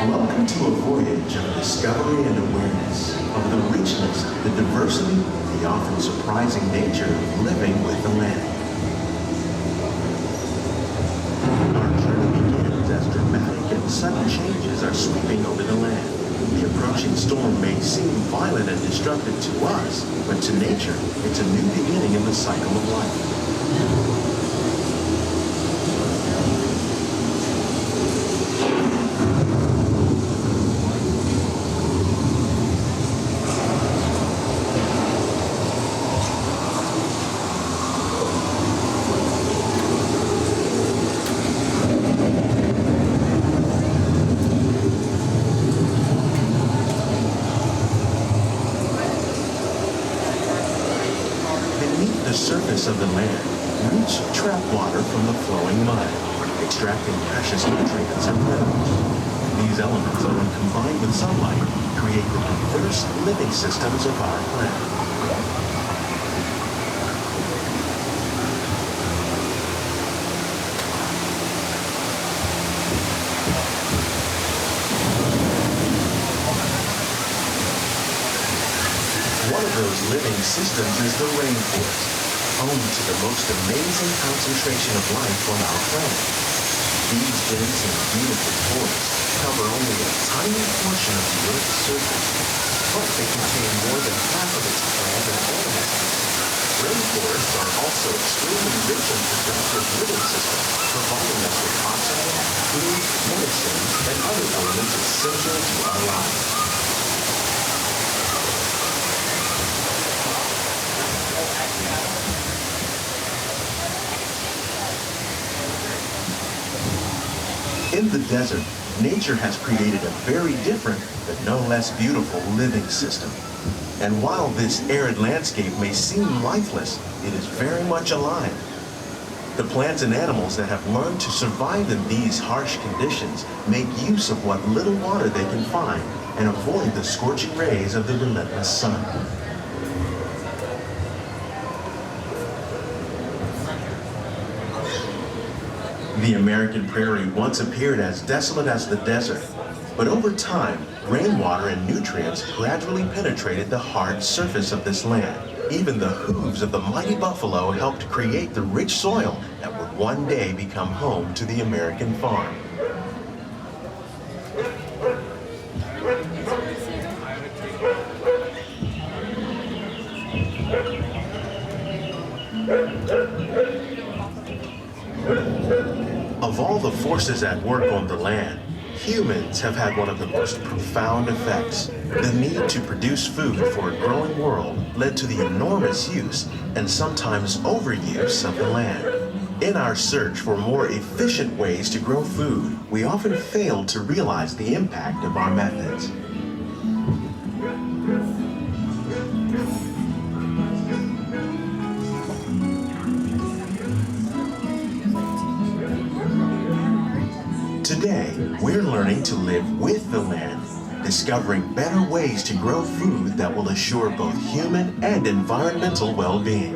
Welcome to a voyage of discovery and awareness of the richness, the diversity, the often surprising nature of living with the land. Our journey begins as dramatic and sudden changes are sweeping over the land. The approaching storm may seem violent and destructive to us, but to nature, it's a new beginning in the cycle of life. The surface of the land, roots trap water from the flowing mud, extracting precious nutrients and minerals. These elements, when combined with sunlight, create the diverse living systems of our planet. One of those living systems is the rainforest, home to the most amazing concentration of life on our planet. These dense and beautiful forests cover only a tiny portion of the Earth's surface, but they contain more than half of its plant and animal species. Rainforests are also extremely rich and productive living systems, providing us with oxygen, food, medicines, and other elements essential to our lives. In the desert, nature has created a very different, but no less beautiful living system. And while this arid landscape may seem lifeless, it is very much alive. The plants and animals that have learned to survive in these harsh conditions make use of what little water they can find and avoid the scorching rays of the relentless sun. The American prairie once appeared as desolate as the desert, but over time, rainwater and nutrients gradually penetrated the hard surface of this land. Even the hooves of the mighty buffalo helped create the rich soil that would one day become home to the American farm. Of all the forces at work on the land, humans have had one of the most profound effects. The need to produce food for a growing world led to the enormous use and sometimes overuse of the land. In our search for more efficient ways to grow food, we often fail to realize the impact of our methods. Today, we're learning to live with the land, discovering better ways to grow food that will assure both human and environmental well-being.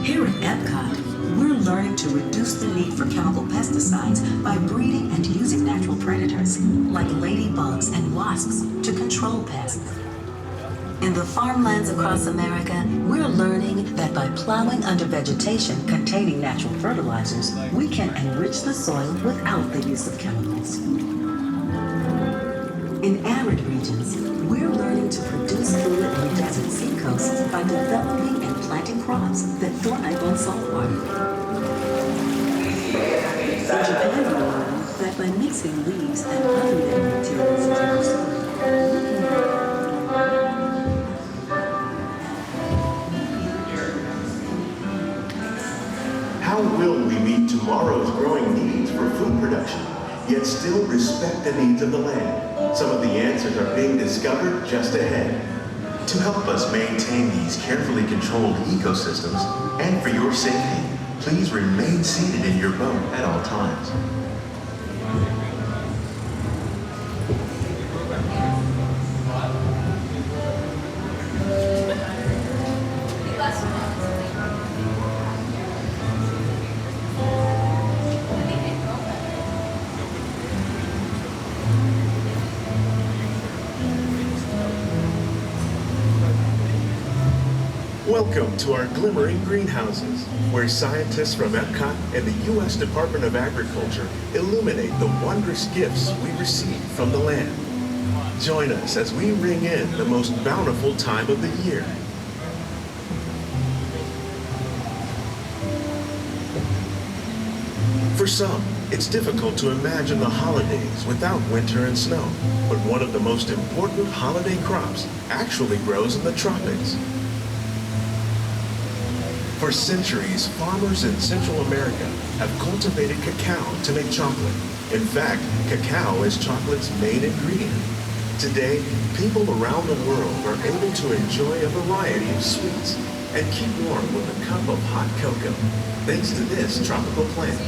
Here at EPCOT, we're learning to reduce the need for chemical pesticides by breeding and using natural predators like ladybugs and wasps to control pests. In the farmlands across America, we're learning that by plowing under vegetation containing natural fertilizers, we can enrich the soil without the use of chemicals. In arid regions, we're learning to produce food on desert seacoasts by developing and planting crops that thrive on salt water. In Japan, we learn that by mixing leaves and other living materials into our soil, How will we meet tomorrow's growing needs for food production, yet still respect the needs of the land? Some of the answers are being discovered just ahead. To help us maintain these carefully controlled ecosystems, and for your safety, please remain seated in your boat at all times. Welcome to our glimmering greenhouses, where scientists from EPCOT and the U.S. Department of Agriculture illuminate the wondrous gifts we receive from the land. Join us as we ring in the most bountiful time of the year. For some, it's difficult to imagine the holidays without winter and snow, but one of the most important holiday crops actually grows in the tropics. For centuries, farmers in Central America have cultivated cacao to make chocolate. In fact, cacao is chocolate's main ingredient. Today, people around the world are able to enjoy a variety of sweets and keep warm with a cup of hot cocoa, thanks to this tropical plant.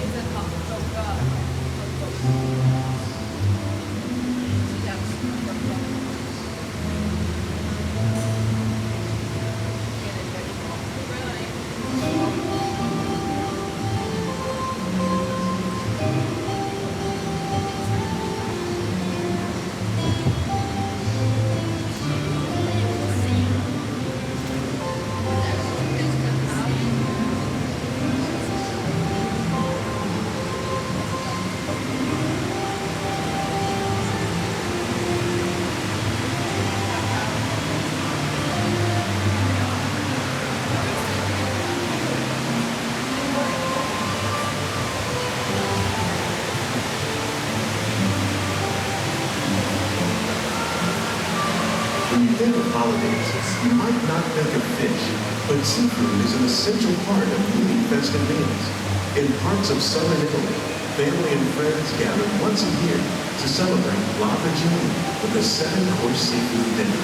When you think of holidays, you might not think of fish, but seafood is an essential part of many festive meals. In parts of southern Italy, family and friends gather once a year to celebrate La Regina with a 7-course seafood dinner.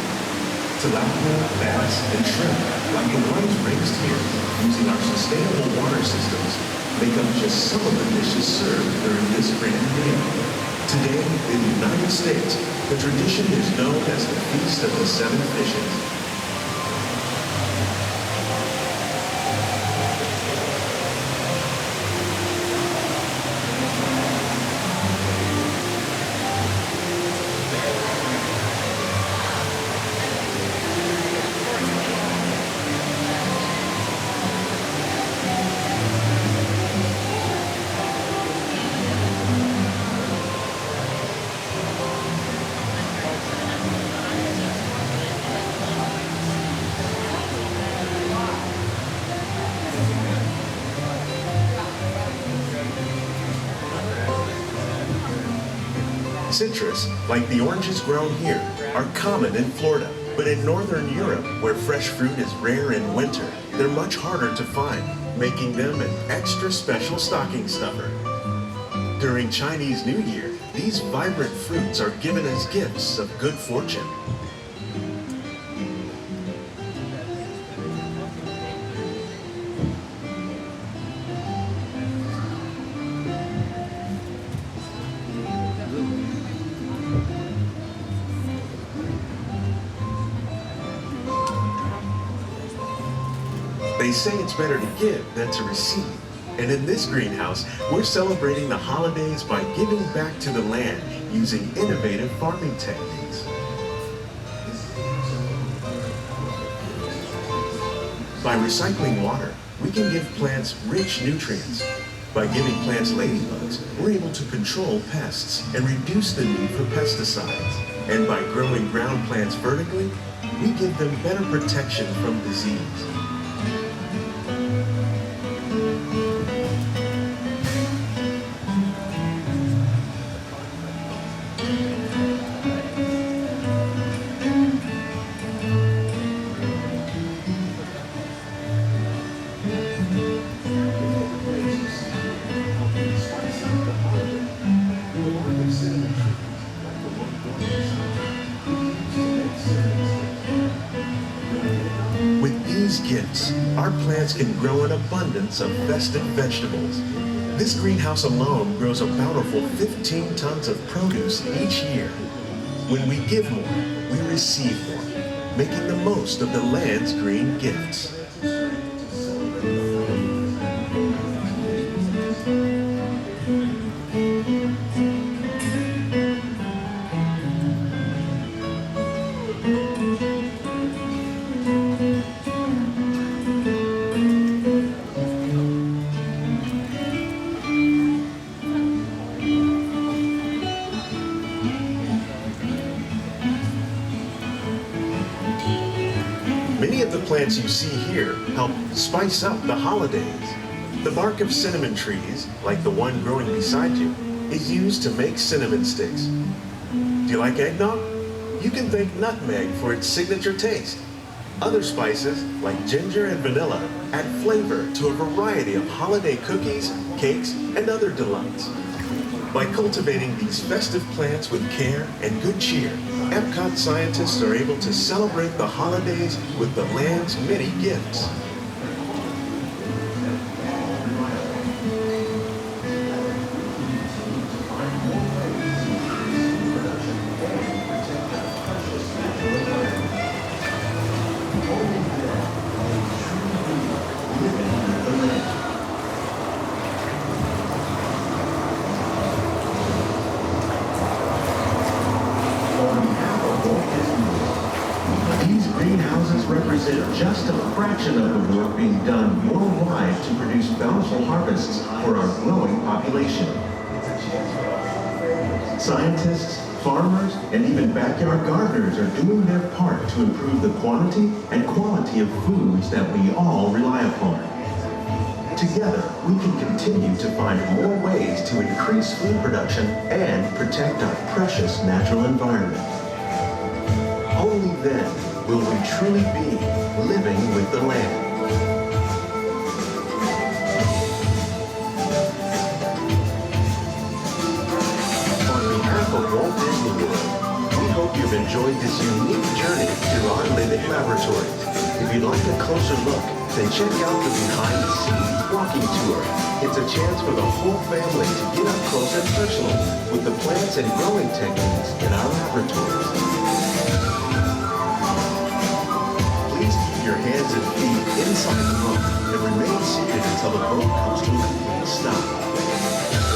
Tilapia, bass, and shrimp, like the ones raised here using our sustainable water systems, make up just some of the dishes served during this grand meal. Today, in the United States, the tradition is known as the Feast of the Seven Fishes. Citrus, like the oranges grown here, are common in Florida, but in Northern Europe, where fresh fruit is rare in winter, they're much harder to find, making them an extra special stocking stuffer. During Chinese New Year, these vibrant fruits are given as gifts of good fortune. They say it's better to give than to receive. And in this greenhouse, we're celebrating the holidays by giving back to the land using innovative farming techniques. By recycling water, we can give plants rich nutrients. By giving plants ladybugs, we're able to control pests and reduce the need for pesticides. And by growing ground plants vertically, we give them better protection from disease. these gifts, our plants can grow an abundance of festive vegetables. This greenhouse alone grows a bountiful 15 tons of produce each year. When we give more, we receive more, making the most of the land's green gifts. Many of the plants you see here help spice up the holidays. The bark of cinnamon trees, like the one growing beside you, is used to make cinnamon sticks. Do you like eggnog? You can thank nutmeg for its signature taste. Other spices, like ginger and vanilla, add flavor to a variety of holiday cookies, cakes, and other delights. By cultivating these festive plants with care and good cheer, EPCOT scientists are able to celebrate the holidays with the land's many gifts. These greenhouses represent just a fraction of the work being done worldwide to produce bountiful harvests for our growing population. Scientists, farmers, and even backyard gardeners are doing their part to improve the quantity and quality of foods that we all rely upon. Together, we can continue to find more ways to increase food production and protect our precious natural environment. Only then will we truly be living with the land. On behalf of Walt Disney World, we hope you've enjoyed this unique journey through our living laboratories. If you'd like a closer look, then check out the behind-the-scenes walking tour. It's a chance for the whole family to get up close and personal with the plants and growing techniques in our laboratories. Please keep your hands and feet inside the boat and remain seated until the boat comes to a complete stop.